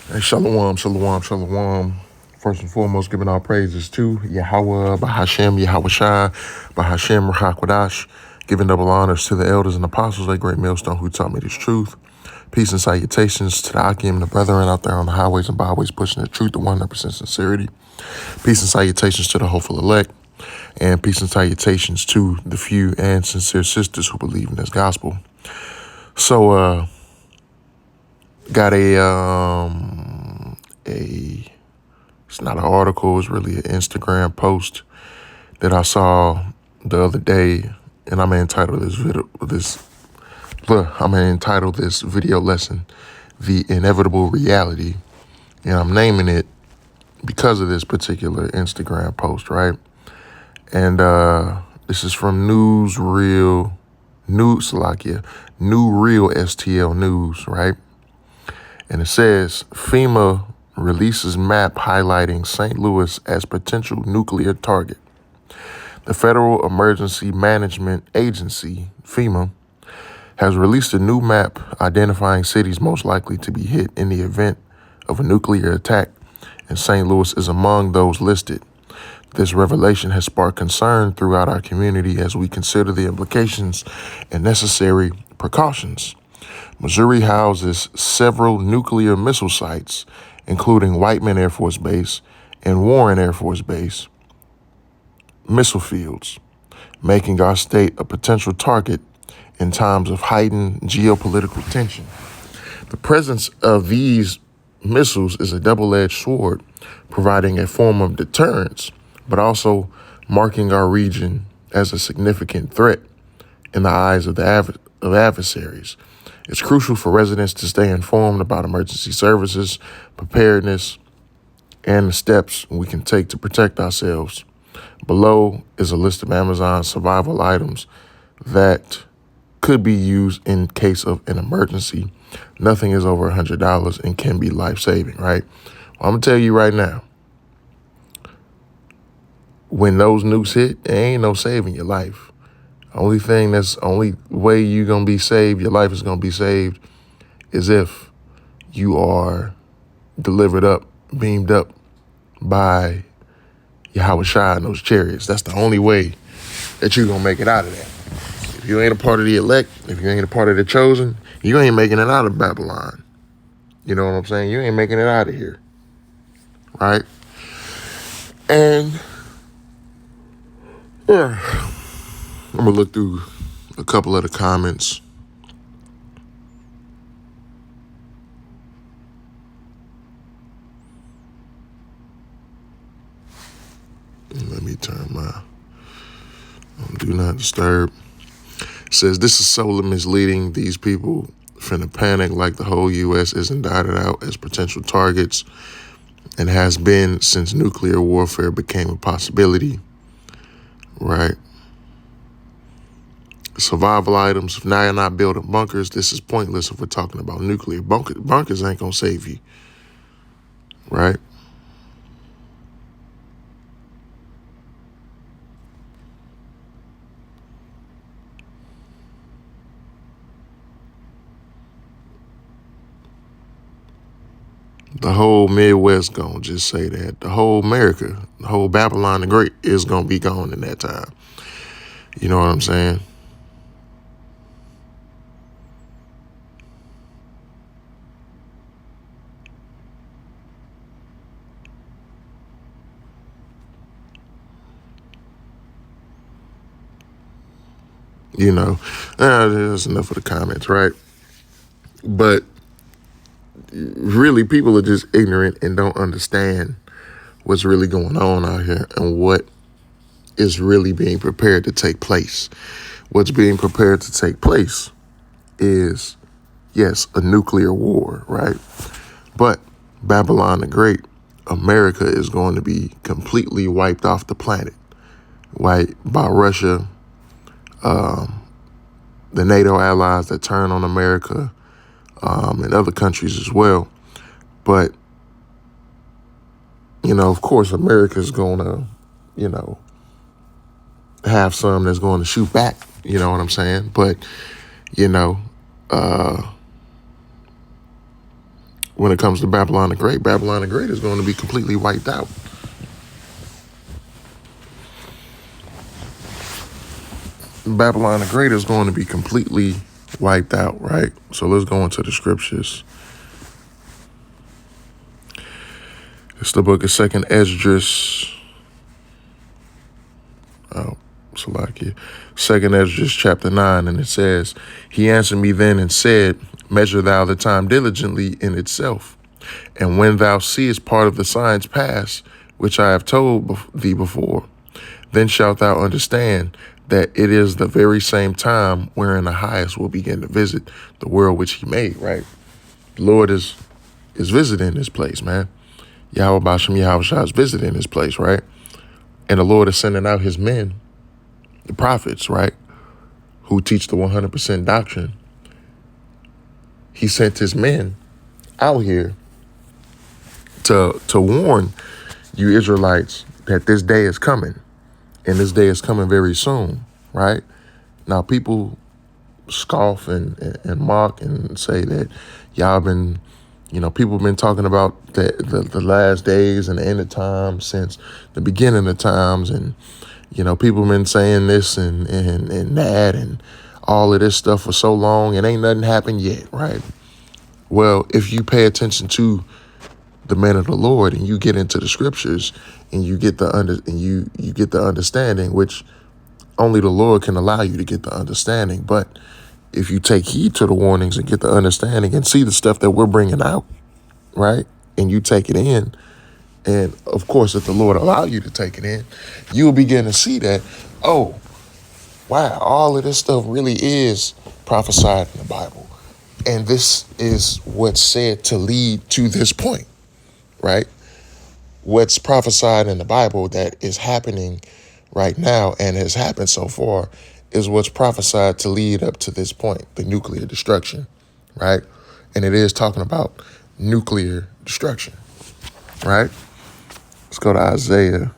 Hey, shalom, shalom, shalom. First and foremost, giving all praises to Yahweh, Bahashem, Yahweh Shai, Bahashem, Rahakwadash. Giving double honors to the elders and apostles, that great millstone who taught me this truth. Peace and salutations to the Akim and the brethren out there on the highways and byways pushing the truth to 100% sincerity. Peace and salutations to the hopeful elect. And peace and salutations to the few and sincere sisters who believe in this gospel. So, got it's not an article, it's really an Instagram post that I saw the other day, and I'm gonna entitle this video lesson "The Inevitable Reality," and I'm naming it because of this particular Instagram post, right? And this is from New Real STL News, right? And it says, FEMA releases map highlighting St. Louis as potential nuclear target. The Federal Emergency Management Agency, FEMA, has released a new map identifying cities most likely to be hit in the event of a nuclear attack, and St. Louis is among those listed. This revelation has sparked concern throughout our community as we consider the implications and necessary precautions. Missouri houses several nuclear missile sites, including Whiteman Air Force Base and Warren Air Force Base missile fields, making our state a potential target in times of heightened geopolitical tension. The presence of these missiles is a double-edged sword, providing a form of deterrence, but also marking our region as a significant threat in the eyes of the adversaries. It's crucial for residents to stay informed about emergency services, preparedness, and the steps we can take to protect ourselves. Below is a list of Amazon survival items that could be used in case of an emergency. Nothing is over $100 and can be life-saving, right? Well, I'm going to tell you right now, when those nukes hit, there ain't no saving your life. Only way you're going to be saved, your life is going to be saved, is if you are delivered up, beamed up by Yahweh Shai and those chariots. That's the only way that you're going to make it out of that. If you ain't a part of the elect, if you ain't a part of the chosen, you ain't making it out of Babylon. You know what I'm saying? You ain't making it out of here. Right? And yeah, I'm going to look through a couple of the comments. Let me turn my do not disturb. It says, this is so misleading. These people finna panic like the whole U.S. isn't dotted out as potential targets and has been since nuclear warfare became a possibility. Right? Survival items. If now you're not building bunkers, this is pointless if we're talking about nuclear. Bunkers ain't gonna save you. Right? The whole Midwest gonna just say that. The whole America, the whole Babylon the Great is gonna be gone in that time. You know what I'm saying? You know, that's enough of the comments, right? But really, people are just ignorant and don't understand what's really going on out here and what is really being prepared to take place. What's being prepared to take place is, yes, a nuclear war, right? But Babylon the Great, America is going to be completely wiped off the planet, right? By Russia, the NATO allies that turn on America, and other countries as well. But, you know, of course, America's going to, you know, have some that's going to shoot back. You know what I'm saying? But, you know, when it comes to Babylon the Great. Babylon the Great is going to be completely wiped out. Babylon the Great is going to be completely wiped out, right? So let's go into the scriptures. It's the book of 2nd Esdras. Salakia. 2nd Esdras chapter 9, and it says, He answered me then and said, Measure thou the time diligently in itself, and when thou seest part of the signs pass, which I have told thee before, then shalt thou understand that it is the very same time wherein the highest will begin to visit the world which he made, right? The Lord is visiting this place, man. Yahweh Bashem Yahushua is visiting this place, right? And the Lord is sending out his men, the prophets, right, who teach the 100% doctrine. He sent his men out here to warn you Israelites that this day is coming, and this day is coming very soon, right? Now, people scoff and mock and say that y'all been, people have been talking about the last days and the end of times since the beginning of times, and people have been saying this and that and all of this stuff for so long, and ain't nothing happened yet, right? Well, if you pay attention to the men of the Lord and you get into the scriptures and you get you get the understanding, which only the Lord can allow you to get the understanding. But if you take heed to the warnings and get the understanding and see the stuff that we're bringing out, right, and you take it in, and of course, if the Lord allow you to take it in, you'll begin to see that, oh, wow, all of this stuff really is prophesied in the Bible. And this is what's said to lead to this point, right? What's prophesied in the Bible that is happening right now and has happened so far is what's prophesied to lead up to this point, the nuclear destruction, right? And it is talking about nuclear destruction, right? Let's go to Isaiah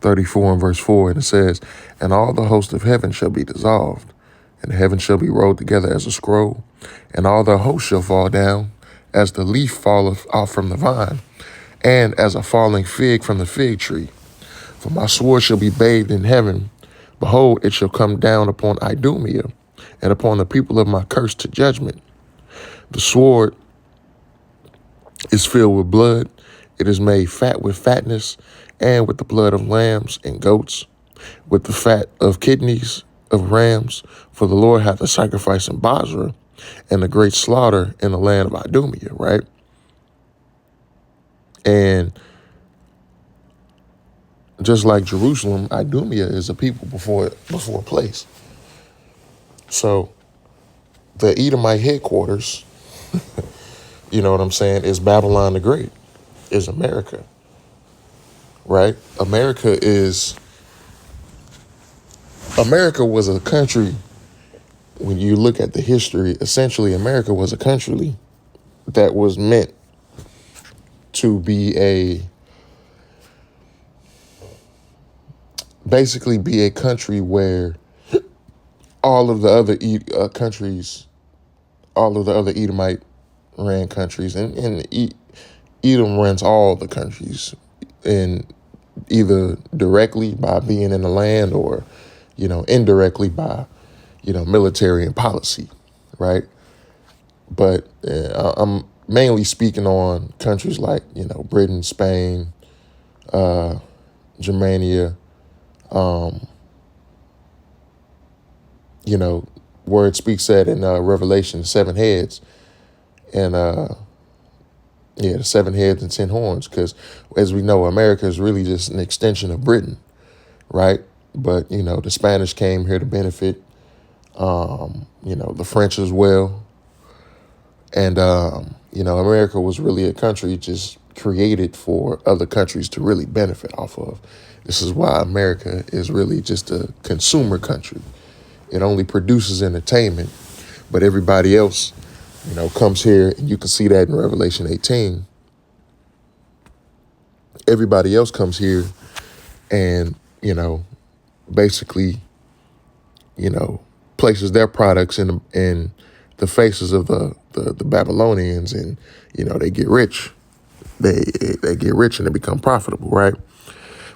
34 and verse 4, and it says, And all the host of heaven shall be dissolved, and heaven shall be rolled together as a scroll, and all the host shall fall down, as the leaf falleth off from the vine, and as a falling fig from the fig tree. For my sword shall be bathed in heaven. Behold, it shall come down upon Idumea, and upon the people of my curse to judgment. The sword is filled with blood. It is made fat with fatness, and with the blood of lambs and goats, with the fat of kidneys of rams. For the Lord hath a sacrifice in Basra, and a great slaughter in the land of Idumea, right? And just like Jerusalem, Idumea is a people before a place. So the Edomite headquarters, you know what I'm saying, is Babylon the Great, is America, right? America was a country. When you look at the history, essentially America was a country that was meant to be basically be a country where all of the other countries, all of the other Edomite ran countries, and Edom runs all the countries, and either directly by being in the land or, indirectly by, military and policy, right? But I'm mainly speaking on countries like, Britain, Spain, Germania, where it speaks that in Revelation, 7 heads, and the 7 heads and 10 horns, because as we know, America is really just an extension of Britain, right? But, the Spanish came here to benefit, the French as well. And, America was really a country just created for other countries to really benefit off of. This is why America is really just a consumer country. It only produces entertainment, but everybody else, comes here, and you can see that in Revelation 18. Everybody else comes here and, basically, places their products in the faces of the Babylonians, and they get rich. They get rich and they become profitable, right?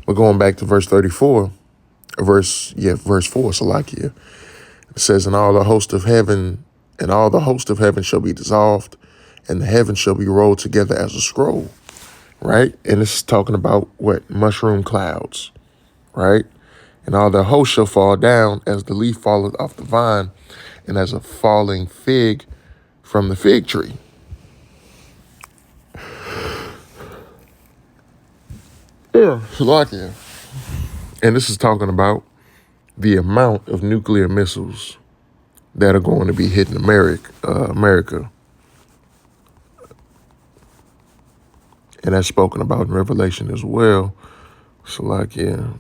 But going back to verse 34, verse 4, Salakia, it says, and all the host of heaven shall be dissolved, and the heavens shall be rolled together as a scroll, right? And this is talking about what? Mushroom clouds, right? And all the host shall fall down as the leaf falleth off the vine, and as a falling fig from the fig tree. Yeah, Shalakia. And this is talking about the amount of nuclear missiles that are going to be hitting America. And that's spoken about in Revelation as well. Shalakia.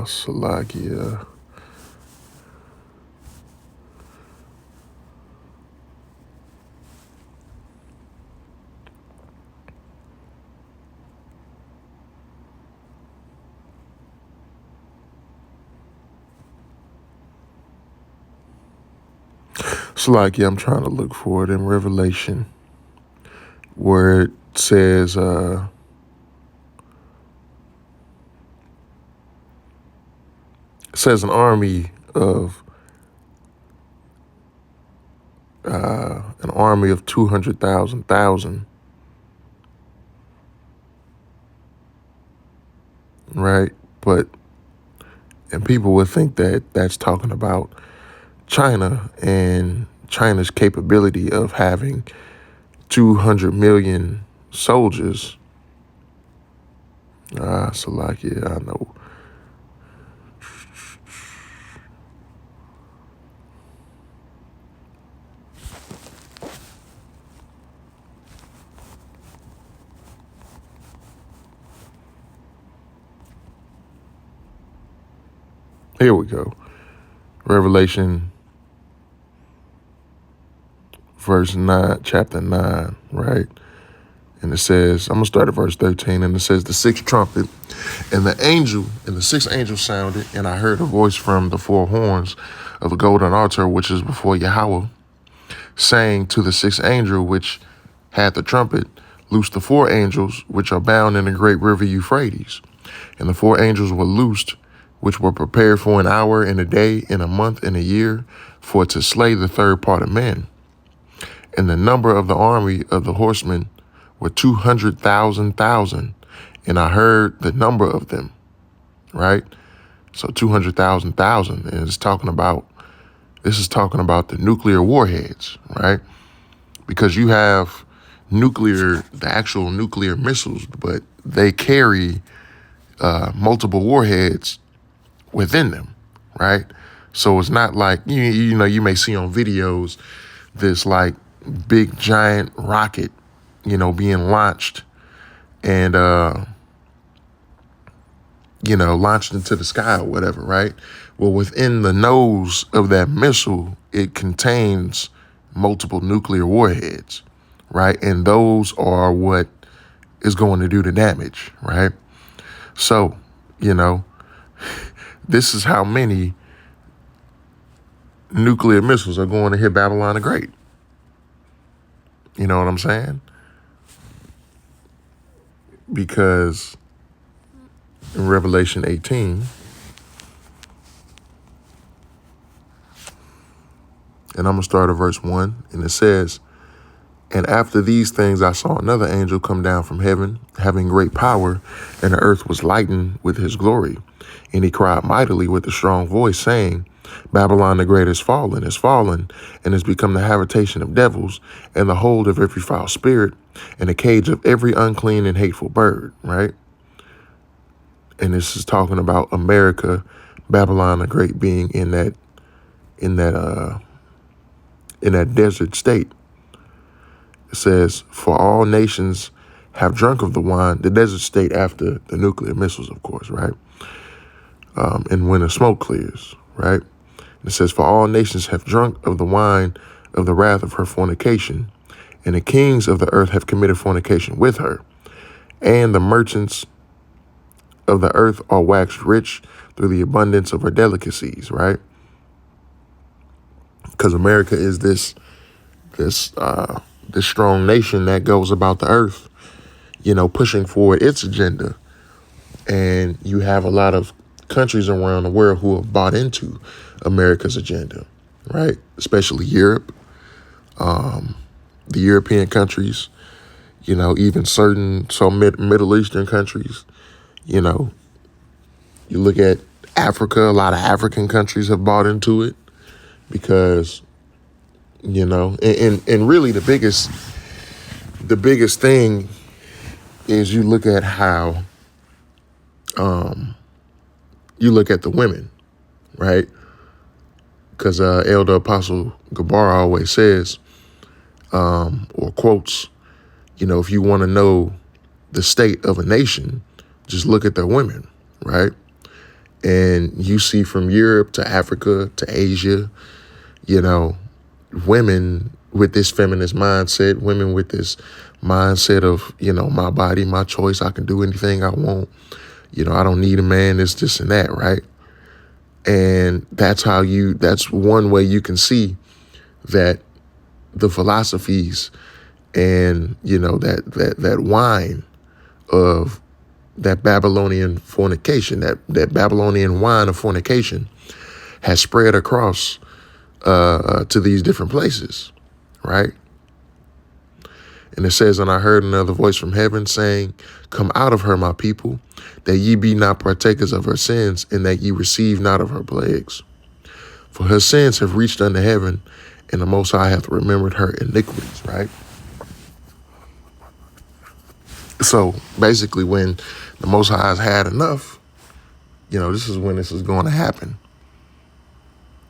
Salakia. Salakia, I'm trying to look for it in Revelation, where it says, it says an army of 200,000, right? And people would think that that's talking about China and China's capability of having 200 million soldiers. Salakia, I know. Here we go. Revelation chapter 9, right? And it says, I'm going to start at verse 13, and it says, the sixth trumpet, and the sixth angel sounded, and I heard a voice from the four horns of the golden altar, which is before Yahweh, saying to the sixth angel, which had the trumpet, loose the four angels, which are bound in the great river Euphrates. And the four angels were loosed, which were prepared for an hour and a day and a month and a year, for to slay the third part of men. And the number of the army of the horsemen were 200,000. And I heard the number of them, right? So 200,000. And this is talking about the nuclear warheads, right? Because you have the actual nuclear missiles, but they carry multiple warheads within them, right? So it's not like, you may see on videos this like big giant rocket, being launched and, launched into the sky or whatever, right? Well, within the nose of that missile, it contains multiple nuclear warheads, right? And those are what is going to do the damage, right? So, this is how many nuclear missiles are going to hit Babylon the Great. You know what I'm saying? Because in Revelation 18, and I'm going to start at verse 1, and it says, and after these things I saw another angel come down from heaven, having great power, and the earth was lightened with his glory. And he cried mightily with a strong voice, saying, Babylon the Great is fallen, and has become the habitation of devils, and the hold of every foul spirit, and the cage of every unclean and hateful bird, right? And this is talking about America, Babylon the Great being in that desert state. It says, for all nations have drunk of the wine, the desert state after the nuclear missiles, of course, right? And when the smoke clears, right? It says, for all nations have drunk of the wine of the wrath of her fornication, and the kings of the earth have committed fornication with her, and the merchants of the earth are waxed rich through the abundance of her delicacies, right? Because America is this strong nation that goes about the earth, pushing forward its agenda. And you have a lot of countries around the world who have bought into America's agenda, right? Especially Europe, the European countries, even some Middle Eastern countries. You look at Africa, a lot of African countries have bought into it because, and really the biggest thing is you look at how, you look at the women, right? Because Elder Apostle Gabar always says, or quotes, if you want to know the state of a nation, just look at their women, right? And you see from Europe to Africa to Asia, women with this feminist mindset, women with this mindset of, my body, my choice, I can do anything I want. I don't need a man, this and that, right? And that's one way you can see that the philosophies and, that wine of that Babylonian fornication, that Babylonian wine of fornication has spread across to these different places, right? And it says, and I heard another voice from heaven saying, come out of her, my people, that ye be not partakers of her sins, and that ye receive not of her plagues. For her sins have reached unto heaven, and the Most High hath remembered her iniquities, right? So basically when the Most High has had enough, this is when this is going to happen.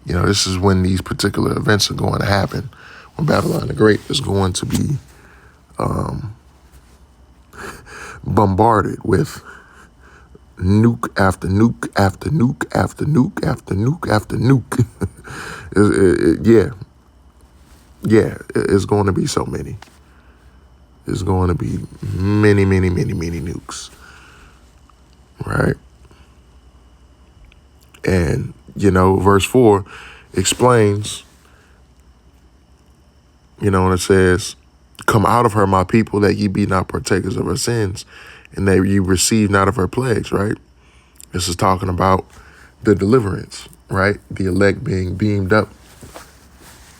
This is when these particular events are going to happen, when Babylon the Great is going to be bombarded with nuke after nuke after nuke after nuke after nuke after nuke. It's going to be so many. It's going to be many, many, many, many nukes, right? And, verse 4 explains, and it says, come out of her, my people, that ye be not partakers of her sins, and that ye receive not of her plagues, right? This is talking about the deliverance, right? The elect being beamed up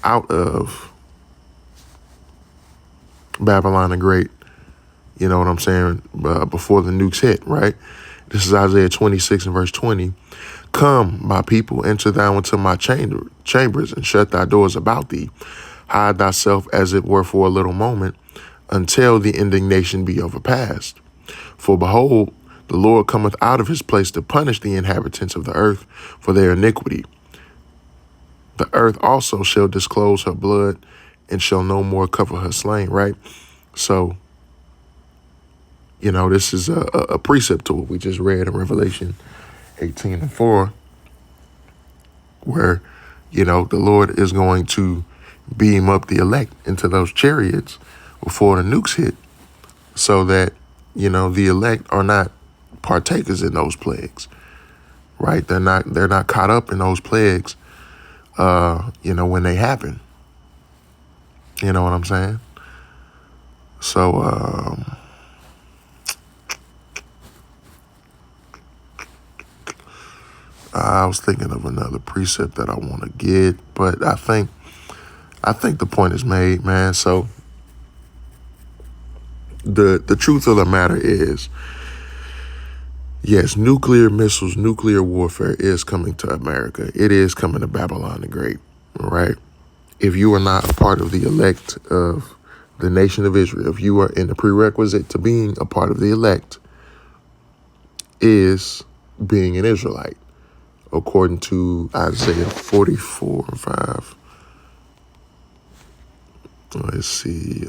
out of Babylon the Great, you know what I'm saying, before the nukes hit, right? This is Isaiah 26 and verse 20. Come, my people, enter thou into my chambers and shut thy doors about thee. Hide thyself as it were for a little moment until the indignation be overpast. For behold, the Lord cometh out of his place to punish the inhabitants of the earth for their iniquity. The earth also shall disclose her blood and shall no more cover her slain, right? So, this is a precept to what we just read in Revelation 18 and 4, where, the Lord is going to beam up the elect into those chariots before the nukes hit so that, the elect are not partakers in those plagues, right? They're not caught up in those plagues, when they happen. You know what I'm saying? So, I was thinking of another precept that I want to get, but I think the point is made, man. So the truth of the matter is Yes, nuclear missiles, nuclear warfare is coming to America. It is coming to Babylon the Great, right? If you are not a part of the elect of the nation of Israel, if you are in the prerequisite to being a part of the elect, is being an Israelite, according to Isaiah 44 and 5. Let's see.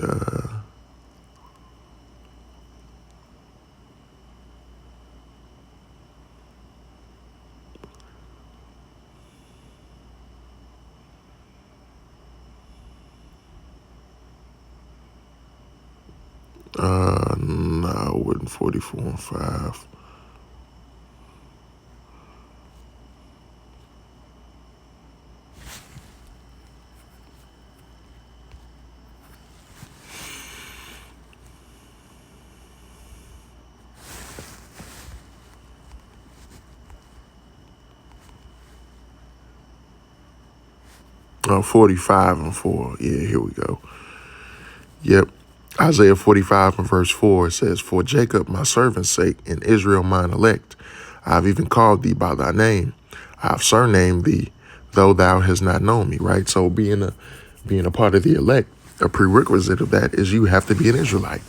44 and 5. 45 and 4. Yeah, here we go. Yep. Isaiah 45 and verse 4 says, For Jacob my servant's sake, and Israel mine elect, I have even called thee by thy name. I have surnamed thee, though thou hast not known me. Right? So being a part of the elect, a prerequisite of that is you have to be an Israelite.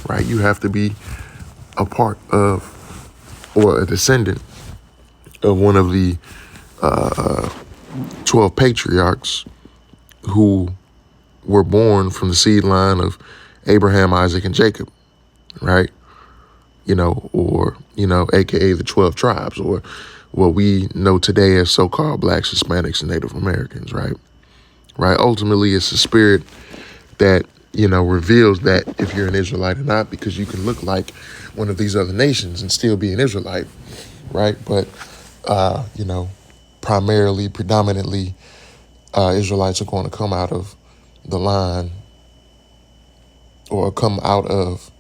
Right? You have to be a part of, or a descendant of one of the 12 patriarchs who were born from the seed line of Abraham, Isaac, and Jacob, right? Or AKA the 12 tribes, or what we know today as so-called Blacks, Hispanics, and Native Americans, right? Right. Ultimately, it's the spirit that, reveals that if you're an Israelite or not, because you can look like one of these other nations and still be an Israelite, right? But, predominantly, Israelites are going to come out of the line, or come out of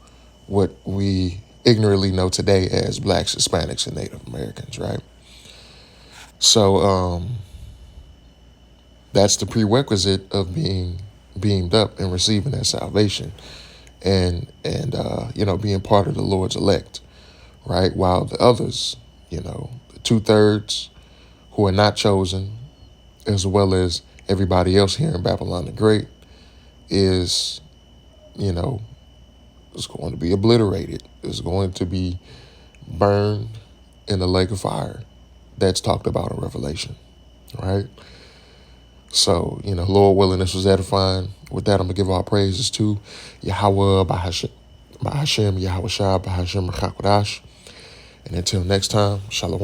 what we ignorantly know today as Blacks, Hispanics, and Native Americans, right? So that's the prerequisite of being beamed up and receiving that salvation, and being part of the Lord's elect, right? While the others, the 2/3 who are not chosen, as well as everybody else here in Babylon the Great, is, is going to be obliterated. Is going to be burned in the lake of fire that's talked about in Revelation, right? So, Lord willing, this was edifying. With that, I'm going to give all praises to Yahweh, Bahashem, Yahweh Shah, Bahashem, Rachakadash. And until next time, Shalom.